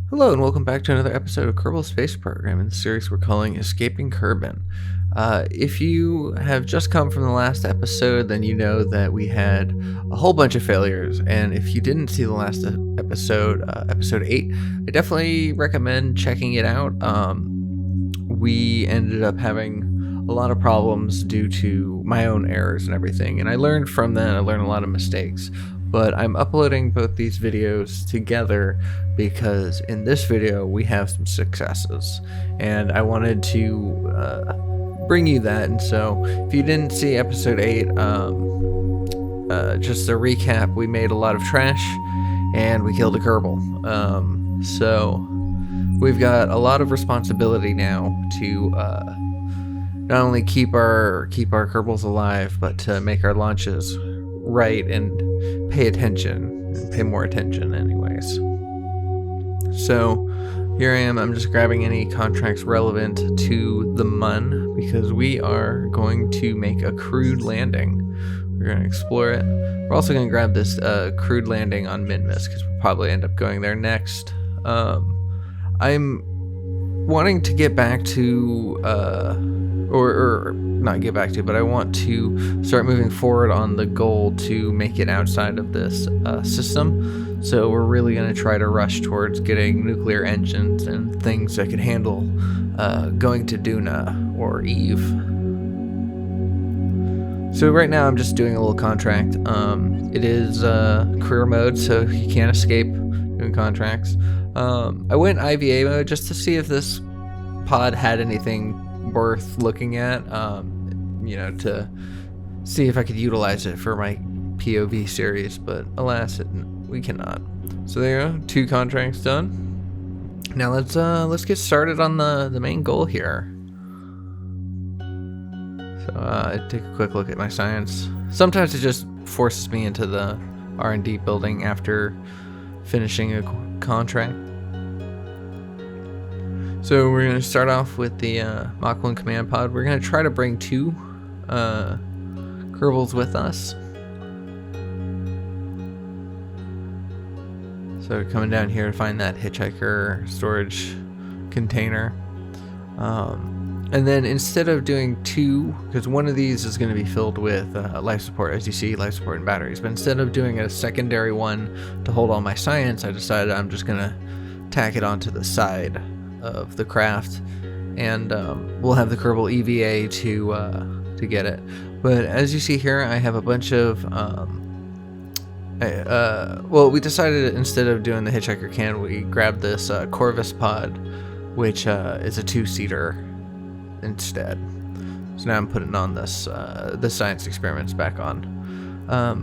Hello and welcome back to another episode of Kerbal Space Program in the series we're calling Escaping Kerbin. If you have just come from the last episode, then you know that we had a whole bunch of failures, and if you didn't see the last episode, episode 8, I definitely recommend checking it out. We ended up having a lot of problems due to my own errors and everything, and I learned from that. I learned a lot of mistakes. But I'm uploading both these videos together because in this video we have some successes, and I wanted to bring you that. And so if you didn't see episode 8, just a recap, we made a lot of trash and we killed a Kerbal. So we've got a lot of responsibility now to not only keep our Kerbals alive, but to make our launches right and pay attention and pay more attention anyways. So here I am. I'm just grabbing any contracts relevant to the MUN because we are going to make a crewed landing. We're going to explore it. We're also going to grab this crewed landing on Minmus because we'll probably end up going there next. I'm wanting to get back to or not get back to, but I want to start moving forward on the goal to make it outside of this system. So we're really going to try to rush towards getting nuclear engines and things that can handle going to Duna or Eve. So right now I'm just doing a little contract. It is career mode, so you can't escape doing contracts. I went IVA mode just to see if this pod had anything worth looking at, to see if I could utilize it for my POV series, but alas, we cannot. So there you go, 2 contracts done. Now let's get started on the main goal here. So I take a quick look at my science. Sometimes it just forces me into the R&D building after finishing a contract. So we're going to start off with the Mach 1 command pod. We're going to try to bring 2 Kerbals with us. So coming down here to find that hitchhiker storage container. And then instead of doing 2, because one of these is going to be filled with life support, as you see, life support and batteries. But instead of doing a secondary one to hold all my science, I decided I'm just going to tack it onto the side of the craft, and we'll have the Kerbal EVA to get it. But as you see here, I have a bunch of we decided instead of doing the hitchhiker can, we grabbed this Corvus pod, which is a 2-seater instead. So now I'm putting on this the science experiments back on.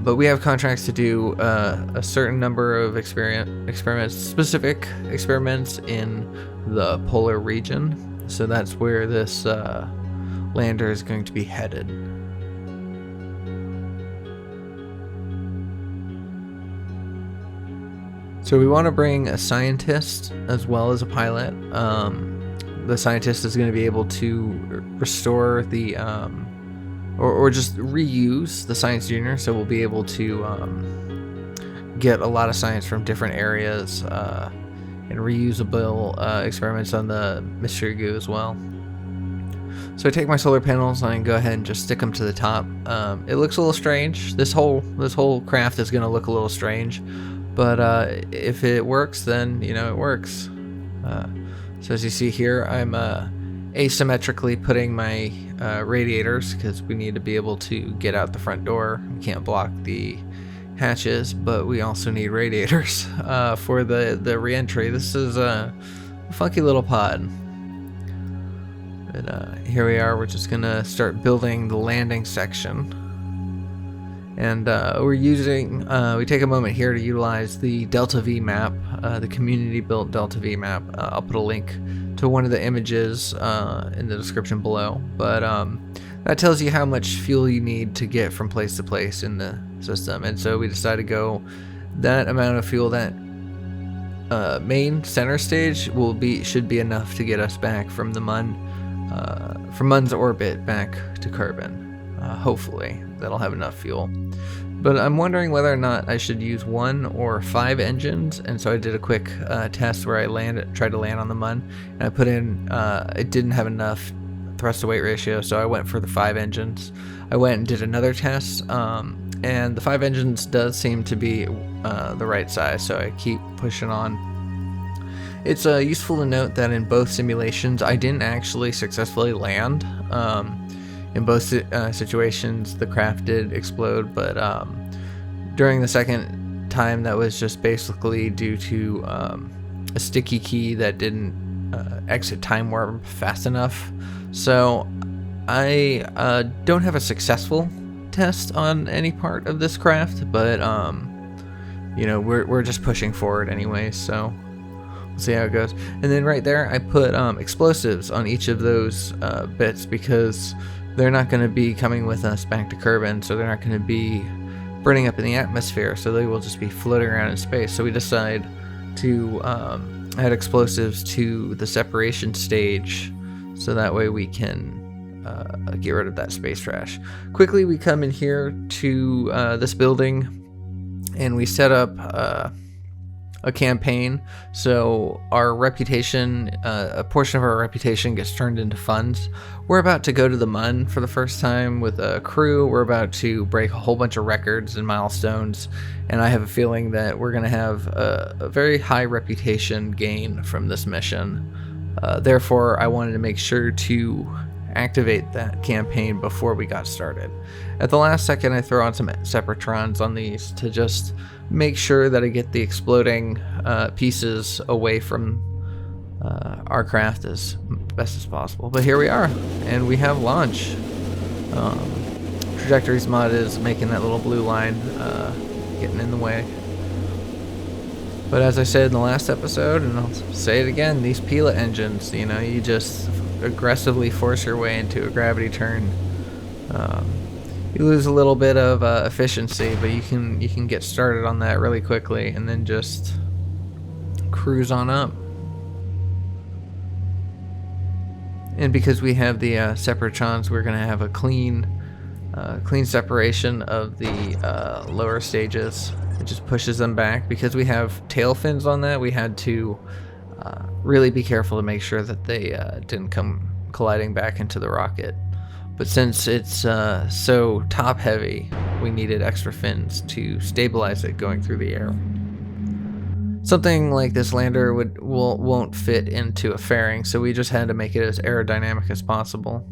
But we have contracts to do a certain number of specific experiments in the polar region. So that's where this lander is going to be headed. So we want to bring a scientist as well as a pilot. The scientist is going to be able to restore the or just reuse the science junior, so we'll be able to get a lot of science from different areas and reusable experiments on the mystery goo as well. So I take my solar panels and I can go ahead and just stick them to the top. It looks a little strange. This whole craft is going to look a little strange, but if it works, then it works. So as you see here, I'm asymmetrically putting my radiators because we need to be able to get out the front door. We can't block the hatches, but we also need radiators for the re-entry. This is a funky little pod. But here we are. We're just gonna start building the landing section, and we take a moment here to utilize the Delta V map, the community built Delta V map. I'll put a link to one of the images in the description below, but that tells you how much fuel you need to get from place to place in the system. And so we decided to go that amount of fuel. That main center stage should be enough to get us back from the from MUN's orbit back to Kerbin. Hopefully that'll have enough fuel. But I'm wondering whether or not I should use 1 or 5 engines, and so I did a quick test where I tried to land on the Mun, and I put in, it didn't have enough thrust to weight ratio, so I went for the 5 engines. I went and did another test, and the 5 engines does seem to be the right size, so I keep pushing on. It's useful to note that in both simulations, I didn't actually successfully land. In both situations, the craft did explode, but during the second time, that was just basically due to a sticky key that didn't exit time warp fast enough. So I don't have a successful test on any part of this craft, but you know, we're just pushing forward anyway, so we'll see how it goes. And then right there, I put explosives on each of those bits because they're not going to be coming with us back to Kerbin, so they're not going to be burning up in the atmosphere, so they will just be floating around in space. So we decide to add explosives to the separation stage, so that way we can get rid of that space trash. Quickly, we come in here to this building, and we set up a campaign, so our reputation, a portion of our reputation gets turned into funds. We're about to go to the Mun for the first time with a crew. We're about to break a whole bunch of records and milestones, and I have a feeling that we're going to have a very high reputation gain from this mission. Therefore, I wanted to make sure to activate that campaign before we got started. At the last second, I throw on some Separatrons on these to just make sure that I get the exploding pieces away from our craft as best as possible. But here we are, and we have launch. Trajectories mod is making that little blue line getting in the way. But as I said in the last episode, and I'll say it again, these Pila engines, you know, you just aggressively force your way into a gravity turn. You lose a little bit of efficiency, but you can get started on that really quickly and then just cruise on up. And because we have the Separatrons, we're going to have a clean separation of the lower stages. It just pushes them back. Because we have tail fins on that, we had to really be careful to make sure that they didn't come colliding back into the rocket. But since it's so top heavy, we needed extra fins to stabilize it going through the air. Something like this lander won't fit into a fairing, so we just had to make it as aerodynamic as possible.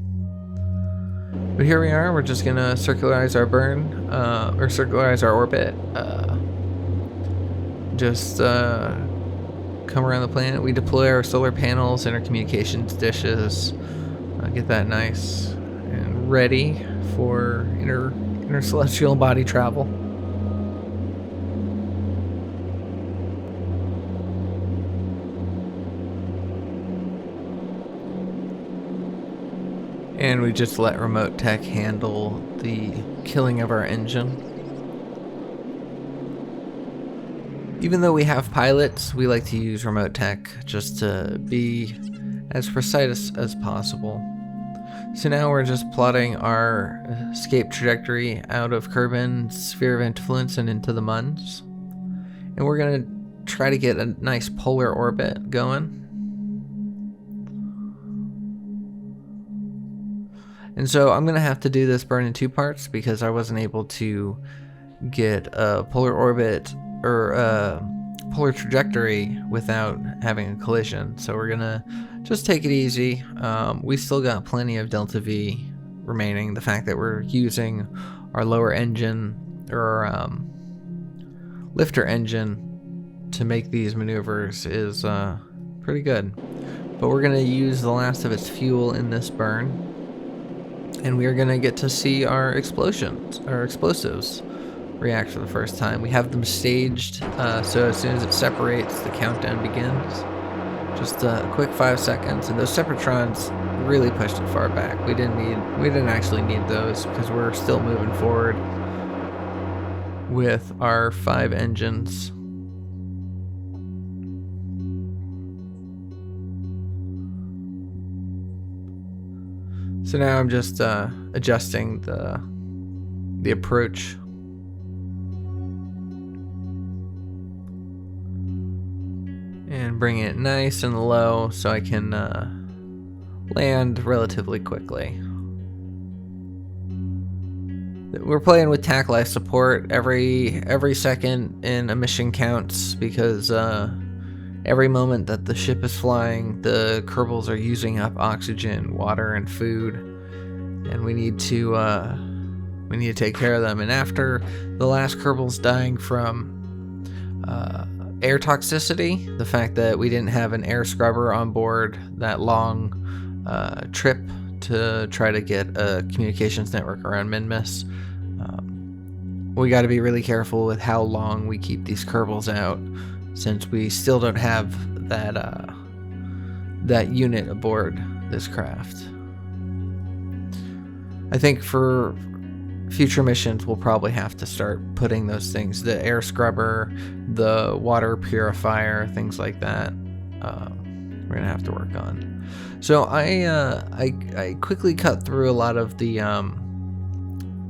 But here we are. We're just gonna circularize our burn, or circularize our orbit. Just come around the planet. We deploy our solar panels and our communications dishes. Get that nice and ready for intercelestial body travel. And we just let remote tech handle the killing of our engine. Even though we have pilots, we like to use remote tech just to be as precise as possible. So now we're just plotting our escape trajectory out of Kerbin's sphere of influence and into the Muns. And we're going to try to get a nice polar orbit going. And so I'm going to have to do this burn in 2 parts because I wasn't able to get a polar orbit or a polar trajectory without having a collision. So we're going to just take it easy. We still got plenty of Delta V remaining. The fact that we're using our lower engine or lifter engine to make these maneuvers is pretty good. But we're going to use the last of its fuel in this burn. And we are going to get to see our explosives react for the first time. We have them staged, so as soon as it separates, the countdown begins. Just a quick 5 seconds, and those Separatrons really pushed it far back. We didn't actually need those because we're still moving forward with our 5 engines. So now I'm just adjusting the approach and bring it nice and low so I can land relatively quickly. We're playing with tack life support. Every second in a mission counts, because every moment that the ship is flying, the Kerbals are using up oxygen, water, and food, and we need to take care of them. And after the last Kerbals dying from air toxicity, the fact that we didn't have an air scrubber on board that long trip to try to get a communications network around Minmus, we got to be really careful with how long we keep these Kerbals out, since we still don't have that unit aboard this craft. I think for future missions we'll probably have to start putting those things, the air scrubber, the water purifier, things like that, we're gonna have to work on. So I quickly cut through a lot of the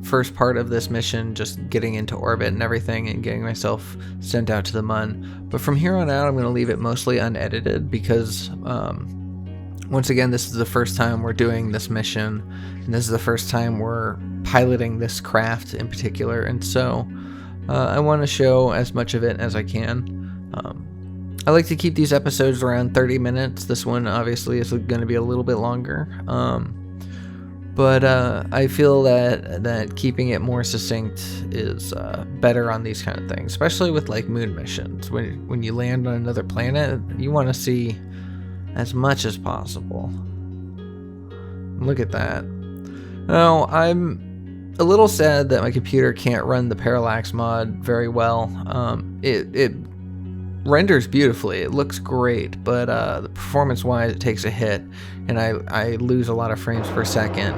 first part of this mission, just getting into orbit and everything and getting myself sent out to the Mun. But from here on out, I'm going to leave it mostly unedited, because once again, this is the first time we're doing this mission, and this is the first time we're piloting this craft in particular, and so I want to show as much of it as I can. I like to keep these episodes around 30 minutes. This one obviously is going to be a little bit longer. But I feel that keeping it more succinct is better on these kind of things, especially with like moon missions. When you land on another planet, you want to see as much as possible. Look at that. Now, I'm a little sad that my computer can't run the parallax mod very well. It renders beautifully, it looks great, but the performance-wise, it takes a hit, and I lose a lot of frames per second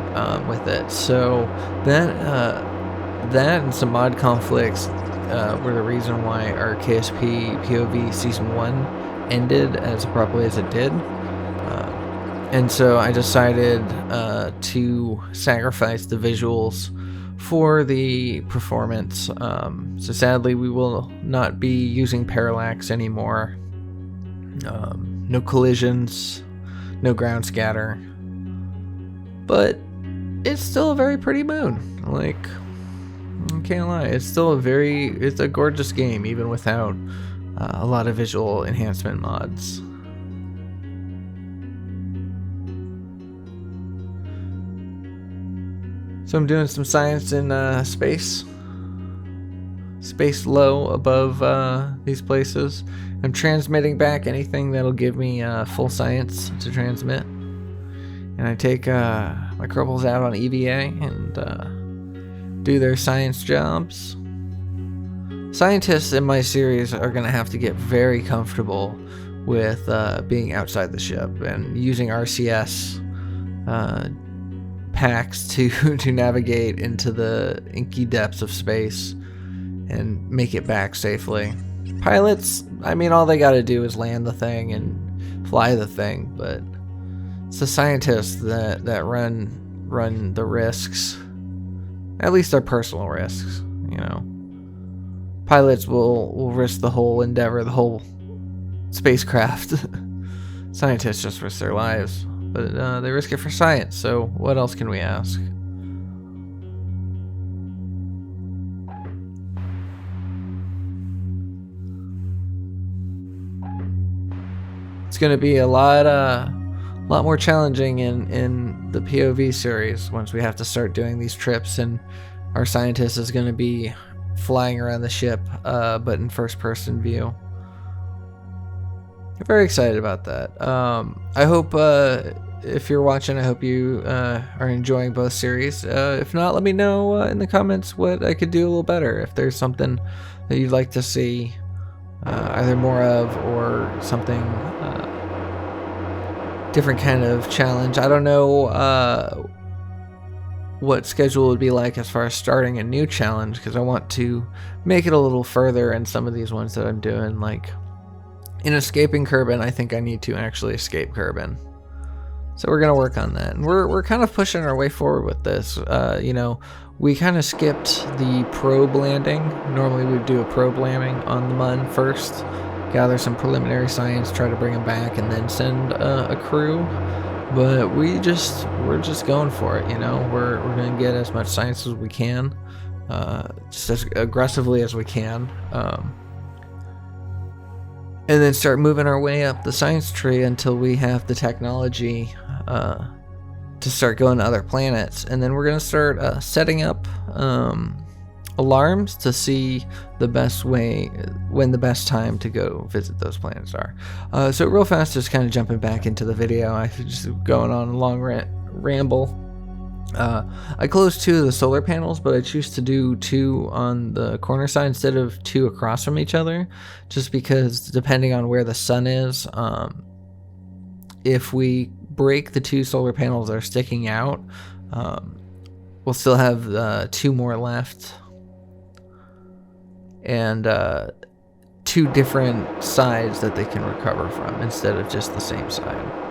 with it. So that and some mod conflicts were the reason why our KSP POV Season 1 ended as abruptly as it did. And so I decided to sacrifice the visuals for the performance. So sadly, we will not be using parallax anymore. No collisions, no ground scatter. But it's still a very pretty moon. Like, I can't lie, it's still it's a gorgeous game, even without a lot of visual enhancement mods. So I'm doing some science in space low above these places. I'm transmitting back anything that'll give me full science to transmit. And I take my Kerbals out on EVA and do their science jobs. Scientists in my series are going to have to get very comfortable with being outside the ship and using RCS packs to navigate into the inky depths of space and make it back safely. Pilots, I mean, all they gotta do is land the thing and fly the thing, but it's the scientists that run the risks, at least their personal risks, you know. Pilots will risk the whole endeavor, the whole spacecraft. Scientists just risk their lives. But they risk it for science, so what else can we ask? It's going to be a lot more challenging in the POV series once we have to start doing these trips, and our scientist is going to be flying around the ship, but in first-person view. I'm very excited about that. I hope, if you're watching, I hope you are enjoying both series. If not, let me know in the comments what I could do a little better. If there's something that you'd like to see either more of, or something different kind of challenge. I don't know what schedule would be like as far as starting a new challenge, because I want to make it a little further in some of these ones that I'm doing. Like in escaping Kerbin, I think I need to actually escape Kerbin. So we're going to work on that. And we're kind of pushing our way forward with this. You know, we kind of skipped the probe landing. Normally we'd do a probe landing on the Mun first. gather some preliminary science, try to bring them back, and then send a crew. But we're just going for it, you know. We're gonna get as much science as we can, just as aggressively as we can, and then start moving our way up the science tree until we have the technology to start going to other planets. And then we're gonna start setting up alarms to see the best way, when the best time to go visit those planets are. So real fast, just kind of jumping back into the video, I just going on a long ramble. I closed 2 of the solar panels, but I choose to do 2 on the corner side instead of 2 across from each other, just because depending on where the sun is, if we break the 2 solar panels that are sticking out, we'll still have 2 more left, and 2 different sides that they can recover from instead of just the same side.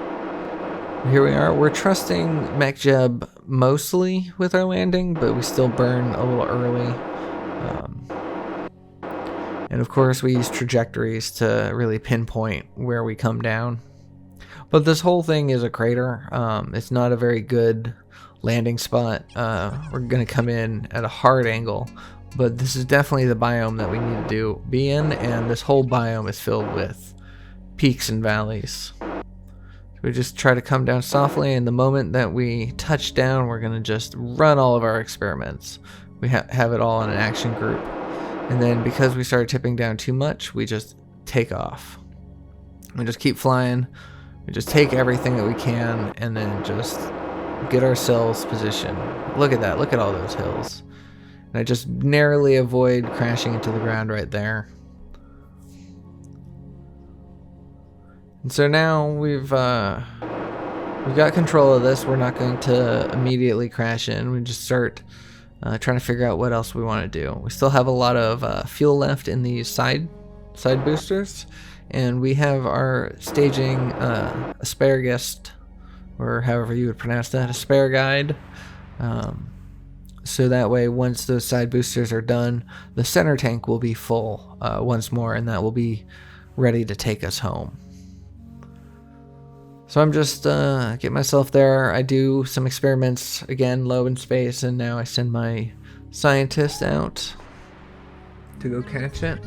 Here we are. We're trusting MechJeb mostly with our landing, but we still burn a little early. And of course we use trajectories to really pinpoint where we come down. But this whole thing is a crater. It's not a very good landing spot. We're going to come in at a hard angle, but this is definitely the biome that we need to be in, and this whole biome is filled with peaks and valleys. We just try to come down softly, and the moment that we touch down, we're going to just run all of our experiments. We have it all in an action group. And then because we started tipping down too much, we just take off. We just keep flying. We just take everything that we can, and then just get ourselves positioned. Look at that. Look at all those hills. And I just narrowly avoid crashing into the ground right there. And so now we've got control of this. We're not going to immediately crash in. We just start trying to figure out what else we want to do. We still have a lot of fuel left in these side boosters, and we have our staging asparagus, or however you would pronounce that, asparagide. So that way, once those side boosters are done, the center tank will be full once more, and that will be ready to take us home. So I'm just get myself there. I do some experiments, again, low in space, and now I send my scientist out to go catch it.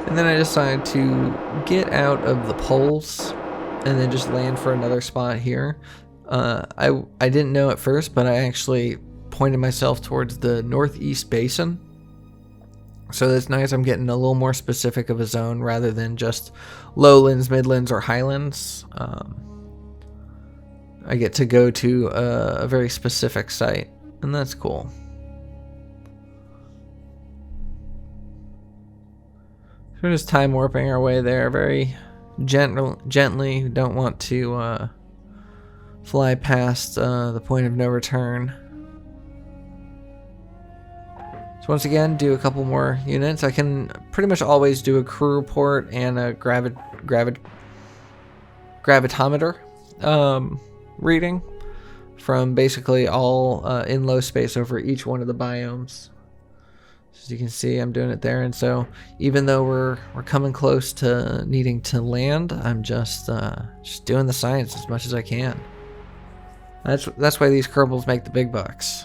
And then I decided to get out of the poles and then just land for another spot here. I didn't know at first, but I actually pointed myself towards the northeast basin. So that's nice. I'm getting a little more specific of a zone rather than just lowlands, midlands, or highlands. I get to go to a very specific site, and that's cool. So we're just time warping our way there very gently. Don't want to fly past the point of no return. So once again, do a couple more units. I can pretty much always do a crew report and a gravitometer reading from basically all in low space over each one of the biomes. As you can see, I'm doing it there, and so even though we're coming close to needing to land, I'm just doing the science as much as I can. That's why these Kerbals make the big bucks.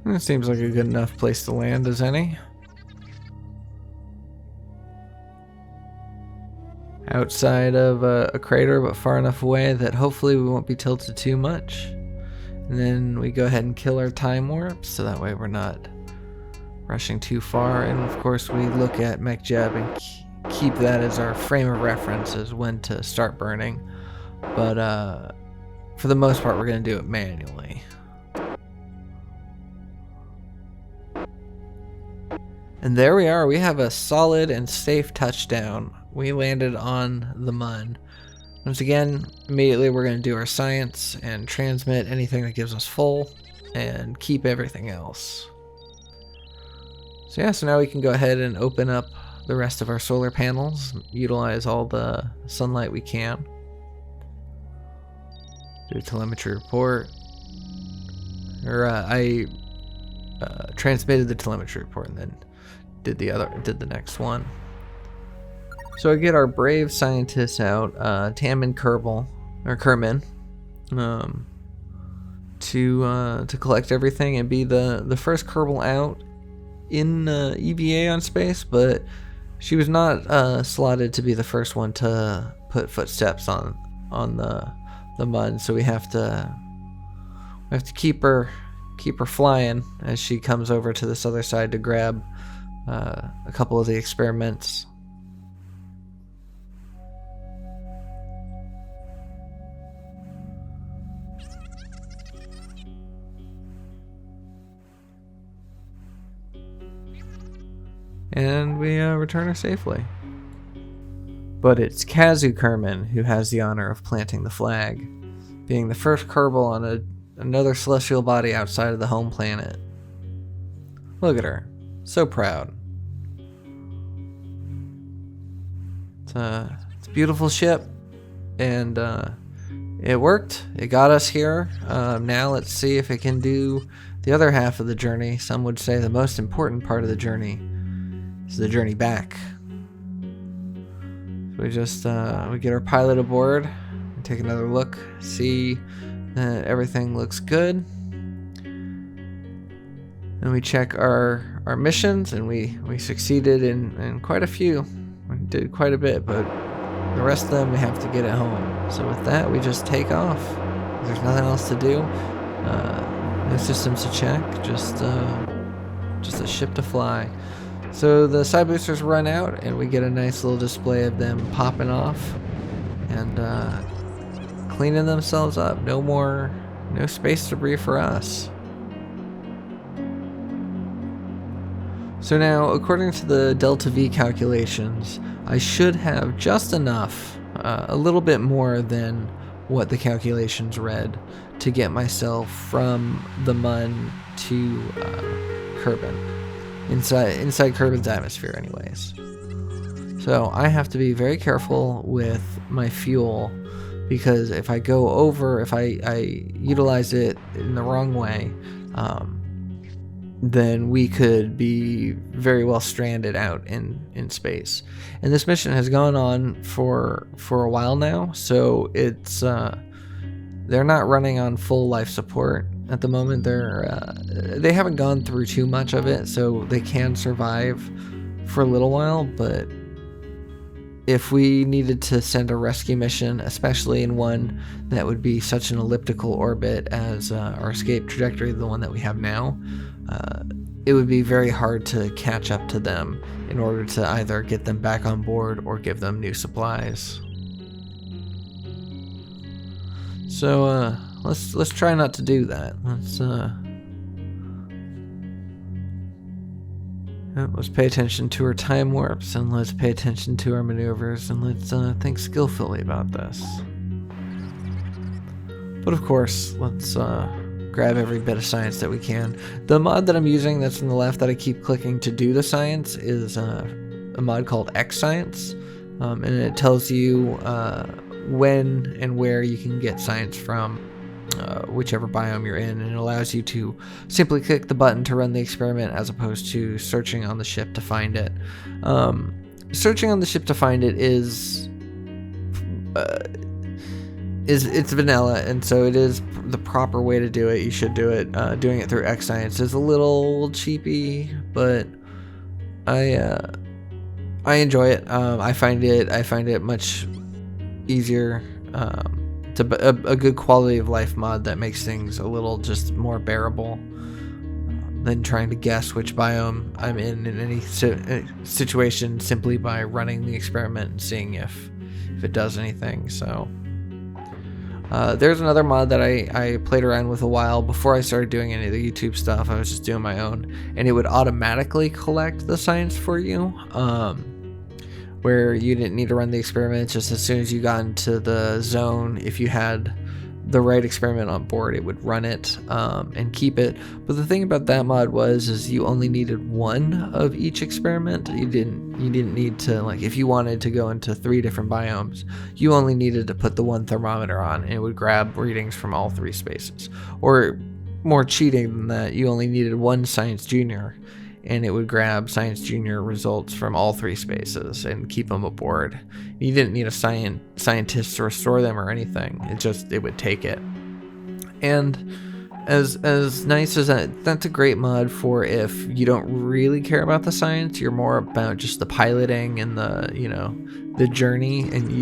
It seems like a good enough place to land as any. Outside of a crater, but far enough away that hopefully we won't be tilted too much. And then we go ahead and kill our time warp, so that way we're not rushing too far. And of course we look at MechJeb and keep that as our frame of reference as when to start burning. But for the most part, we're going to do it manually. And there we are. We have a solid and safe touchdown. We landed on the Mun. Once again, immediately we're going to do our science and transmit anything that gives us full and keep everything else. So yeah, so now we can go ahead and open up the rest of our solar panels, utilize all the sunlight we can. Do a telemetry report. I transmitted the telemetry report and then did the next one. So I get our brave scientists out, Tam and Kerbal, or Kerbin, to collect everything and be the first Kerbal out in EVA on space, but she was not slotted to be the first one to put footsteps on the mud. So we have to keep her flying as she comes over to this other side to grab a couple of the experiments. And we return her safely. But it's Kazu Kerman who has the honor of planting the flag, being the first Kerbal on another celestial body outside of the home planet. Look at her. So proud. It's a beautiful ship, and it worked. It got us here. Now let's see if it can do the other half of the journey. Some would say the most important part of the journey is the journey back. So we just we get our pilot aboard, take another look, see that everything looks good. And we check our missions, and we succeeded in quite a few. We did quite a bit, but the rest of them we have to get at home. So with that, we just take off. There's nothing else to do. No systems to check, just a ship to fly. So the side boosters run out, and we get a nice little display of them popping off and cleaning themselves up. No space debris for us. So now, according to the Delta V calculations, I should have just enough, a little bit more than what the calculations read, to get myself from the Mun to Kerbin. Inside Kerbin's atmosphere anyways. So I have to be very careful with my fuel, because if I go over, if I utilize it in the wrong way, then we could be very well stranded out in space. And this mission has gone on for a while now, so it's they're not running on full life support at the moment. They haven't gone through too much of it, so they can survive for a little while. But if we needed to send a rescue mission, especially in one that would be such an elliptical orbit as our escape trajectory, the one that we have now, it would be very hard to catch up to them in order to either get them back on board or give them new supplies. So let's try not to do that. Let's pay attention to our time warps, and let's pay attention to our maneuvers, and let's think skillfully about this. But of course, let's grab every bit of science that we can. The mod that I'm using that's on the left that I keep clicking to do the science is a mod called X Science, and it tells you when and where you can get science from whichever biome you're in, and it allows you to simply click the button to run the experiment as opposed to searching on the ship to find it. Searching on the ship to find it is it's vanilla, and so it is the proper way to do it. You should do it. Doing it through X Science is a little cheapy, but I enjoy it. I find it much easier. It's a good quality of life mod that makes things a little just more bearable than trying to guess which biome I'm in any situation simply by running the experiment and seeing if it does anything. So there's another mod that I played around with a while before I started doing any of the YouTube stuff. I was just doing my own, and it would automatically collect the science for you. where you didn't need to run the experiment. Just as soon as you got into the zone, if you had the right experiment on board, it would run it and keep it. But the thing about that mod is you only needed one of each experiment. You didn't need to, like, if you wanted to go into 3 different biomes, you only needed to put the one thermometer on and it would grab readings from all 3 spaces. Or more cheating than that, you only needed one Science Junior and it would grab Science Junior results from all 3 spaces and keep them aboard. You didn't need a scientist to restore them or anything. It would take it. And as nice as that's a great mod for if you don't really care about the science, you're more about just the piloting and the journey, and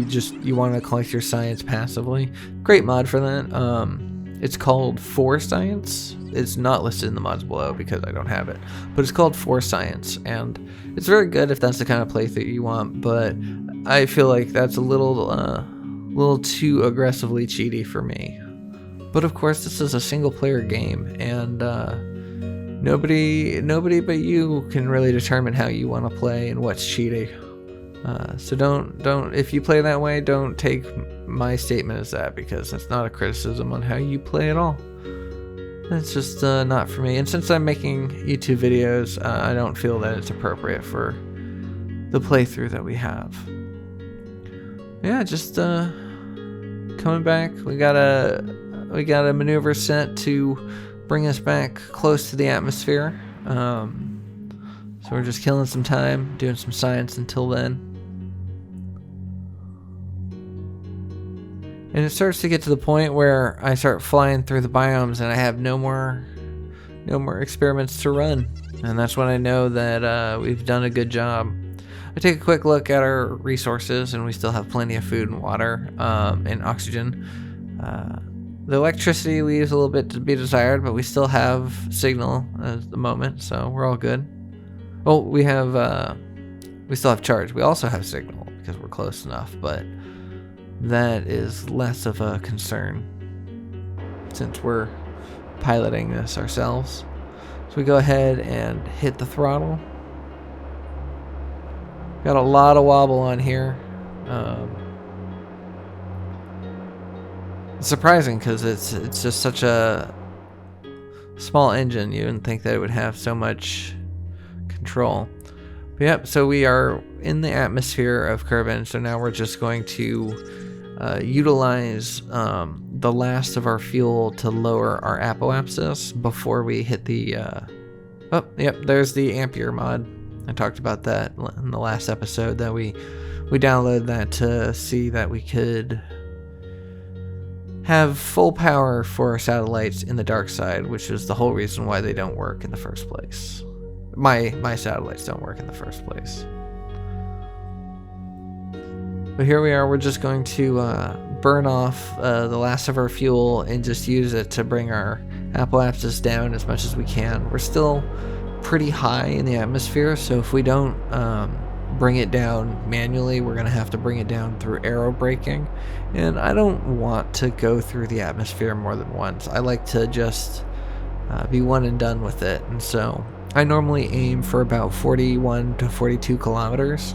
you want to collect your science passively. Great mod for that. It's called For Science. It's not listed in the mods below because I don't have it, but it's called For Science, and it's very good if that's the kind of playthrough you want, but I feel like that's a little too aggressively cheaty for me. But of course, this is a single player game, and nobody but you can really determine how you want to play and what's cheaty. So don't if you play that way, don't take my statement as that, because that's not a criticism on how you play at all. It's just not for me. And since I'm making YouTube videos, I don't feel that it's appropriate for the playthrough that we have. Yeah, just coming back. We got a maneuver set to bring us back close to the atmosphere. So we're just killing some time, doing some science until then. And it starts to get to the point where I start flying through the biomes and I have no more experiments to run. And that's when I know that we've done a good job. I take a quick look at our resources, and we still have plenty of food and water and oxygen. The electricity leaves a little bit to be desired, but we still have signal at the moment, so we're all good. Well, we still have charge. We also have signal because we're close enough, but that is less of a concern since we're piloting this ourselves. So we go ahead and hit the throttle. Got a lot of wobble on here. It's surprising because it's just such a small engine. You wouldn't think that it would have so much control. But yep, so we are in the atmosphere of Kerbin, so now we're just going to utilize the last of our fuel to lower our apoapsis before we hit the oh yep, there's the ANBR mod. I talked about that in the last episode, that we downloaded that to see that we could have full power for our satellites in the dark side, which is the whole reason why they don't work in the first place. My satellites don't work in the first place. But here we are, we're just going to burn off the last of our fuel and just use it to bring our apoapsis down as much as we can. We're still pretty high in the atmosphere, so if we don't bring it down manually, we're going to have to bring it down through aerobraking. And I don't want to go through the atmosphere more than once. I like to just be one and done with it. And so I normally aim for about 41 to 42 kilometers.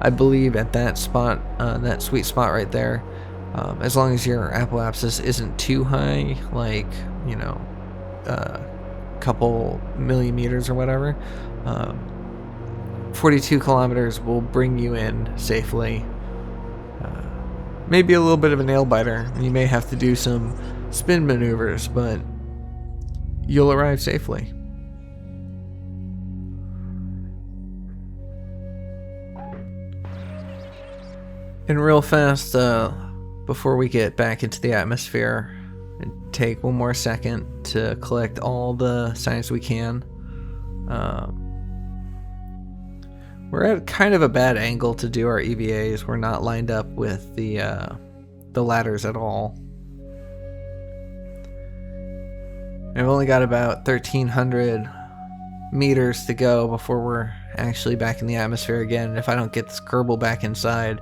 I believe at that spot, that sweet spot right there, as long as your apoapsis isn't too high, like, you know, a couple millimeters or whatever, 42 kilometers will bring you in safely. Maybe a little bit of a nail biter. You may have to do some spin maneuvers, but you'll arrive safely. And real fast, before we get back into the atmosphere, take one more second to collect all the science we can. We're at kind of a bad angle to do our EVAs. We're not lined up with the ladders at all. I've only got about 1,300 meters to go before we're actually back in the atmosphere again. If I don't get this Kerbal back inside,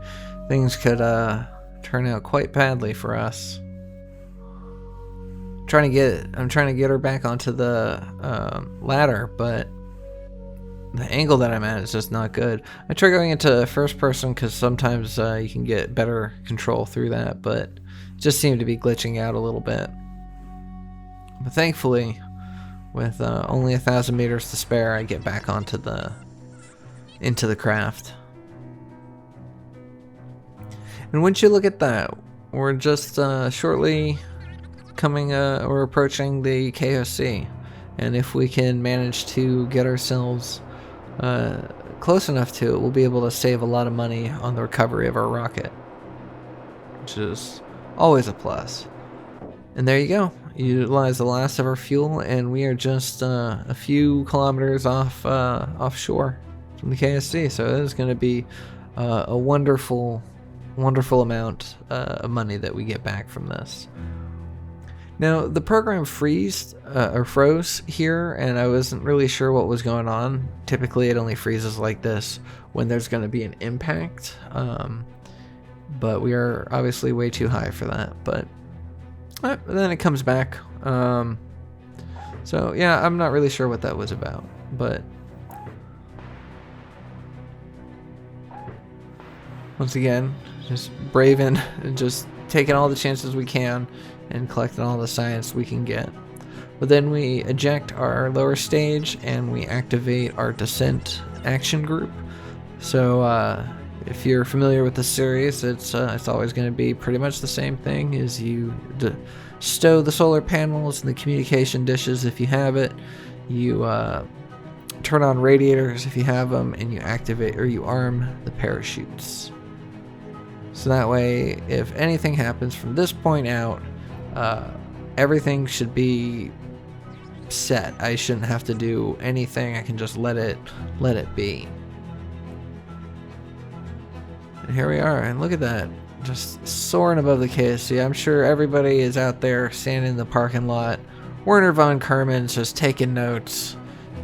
things could turn out quite badly for us. I'm trying to get her back onto the ladder, but the angle that I'm at is just not good. I try going into first person because sometimes you can get better control through that, but it just seemed to be glitching out a little bit. But thankfully, with only 1,000 meters to spare, I get back into the craft. And once you look at that, we're just shortly we're approaching the KOC. And if we can manage to get ourselves close enough to it, we'll be able to save a lot of money on the recovery of our rocket, which is always a plus. And there you go. You utilize the last of our fuel, and we are just a few kilometers offshore from the KSC. So it is going to be a wonderful amount of money that we get back from this. Now, the program froze here, and I wasn't really sure what was going on. Typically, it only freezes like this when there's going to be an impact, but we are obviously way too high for that. But then it comes back. So, yeah, I'm not really sure what that was about, but once again, just braving and just taking all the chances we can and collecting all the science we can get. But then we eject our lower stage and we activate our descent action group. So if you're familiar with the series, it's always going to be pretty much the same thing. Is you stow the solar panels and the communication dishes if you have it. You turn on radiators if you have them, and you activate or you arm the parachutes. So that way, if anything happens from this point out, everything should be set. I shouldn't have to do anything. I can just let it be. And here we are, and look at that, just soaring above the KSC. I'm sure everybody is out there standing in the parking lot. Werner von Kerman's just taking notes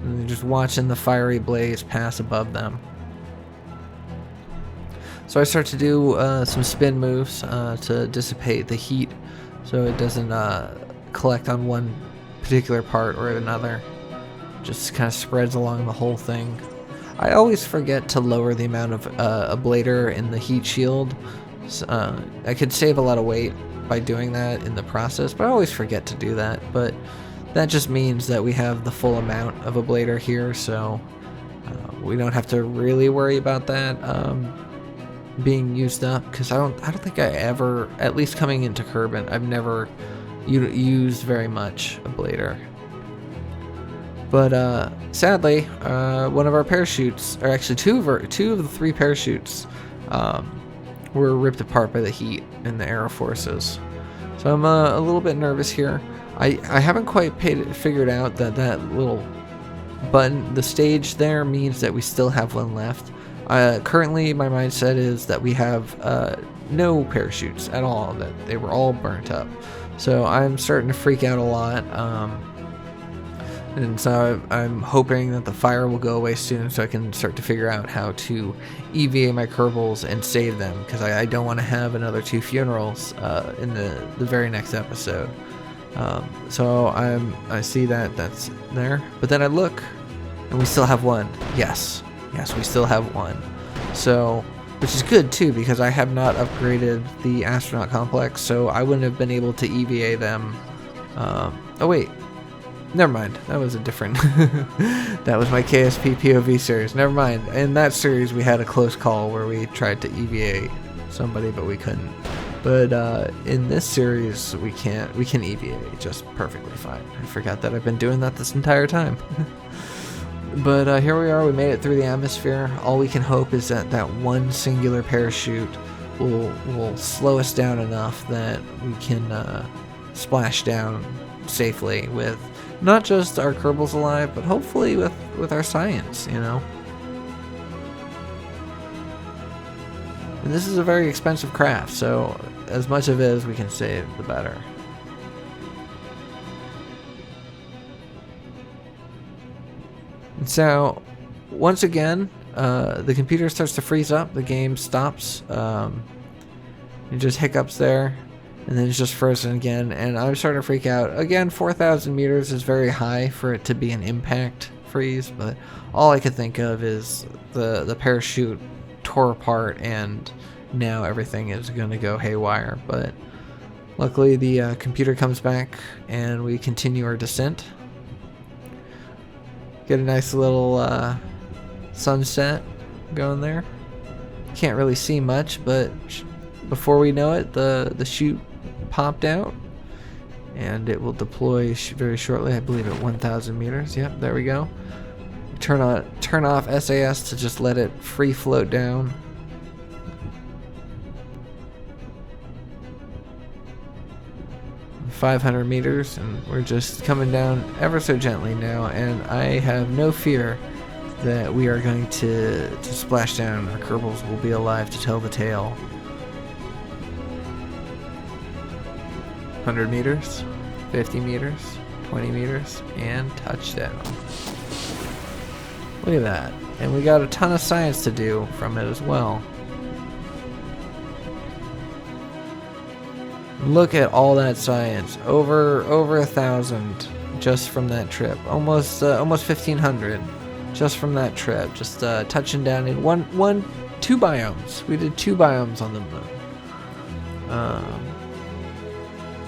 and just watching the fiery blaze pass above them. So I start to do some spin moves to dissipate the heat so it doesn't collect on one particular part or another. Just kind of spreads along the whole thing. I always forget to lower the amount of ablator in the heat shield. I could save a lot of weight by doing that in the process, but I always forget to do that. But that just means that we have the full amount of ablator here, so we don't have to really worry about that being used up, because I don't think I ever, at least coming into Kerbin, I've never used very much ablator. But sadly, one of our parachutes, or actually two of the three parachutes, were ripped apart by the heat and the aero forces. So I'm a little bit nervous here. I haven't quite figured out that little button, the stage there, means that we still have one left. Currently, my mindset is that we have no parachutes at all, that they were all burnt up. So I'm starting to freak out a lot. And so I'm hoping that the fire will go away soon so I can start to figure out how to EVA my Kerbals and save them, because I don't want to have another 2 funerals in the very next episode. So I see that's there, but then I look and we still have one. Yes, we still have one. So, which is good too, because I have not upgraded the astronaut complex, so I wouldn't have been able to EVA them. Oh wait, never mind. That was a different. That was my KSP POV series. Never mind. In that series, we had a close call where we tried to EVA somebody, but we couldn't. But in this series, we can EVA just perfectly fine. I forgot that I've been doing that this entire time. But here we are. We made it through the atmosphere. All we can hope is that one singular parachute will slow us down enough that we can splash down safely with not just our Kerbals alive, but hopefully with our science, you know. And this is a very expensive craft, so as much of it as we can save, the better. And so, once again, the computer starts to freeze up, the game stops, it just hiccups there, and then it's just frozen again, and I'm starting to freak out. Again, 4,000 meters is very high for it to be an impact freeze, but all I could think of is the parachute tore apart and now everything is gonna go haywire. But luckily the computer comes back and we continue our descent. Get a nice little sunset going there. Can't really see much, but before we know it, the chute popped out and it will deploy very shortly. I believe at 1,000 meters. Yep, there we go. Turn off SAS to just let it free float down. .500 meters, and we're just coming down ever so gently now, and I have no fear that we are going to splash down. Our Kerbals will be alive to tell the tale. 100 meters, 50 meters, 20 meters, and touchdown. Look at that. And we got a ton of science to do from it as well. Look at all that science. Over 1,000 just from that trip. Almost 1,500 just from that trip. Just touching down in two biomes. We did 2 biomes on the moon.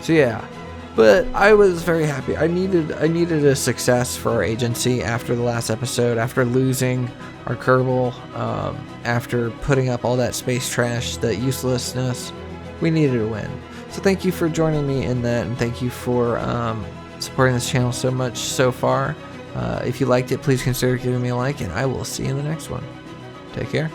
So yeah, but I was very happy. I needed a success for our agency after the last episode, after losing our Kerbal, after putting up all that space trash, the uselessness. We needed a win. So thank you for joining me in that, and thank you for supporting this channel so much so far. If you liked it, please consider giving me a like, and I will see you in the next one. Take care.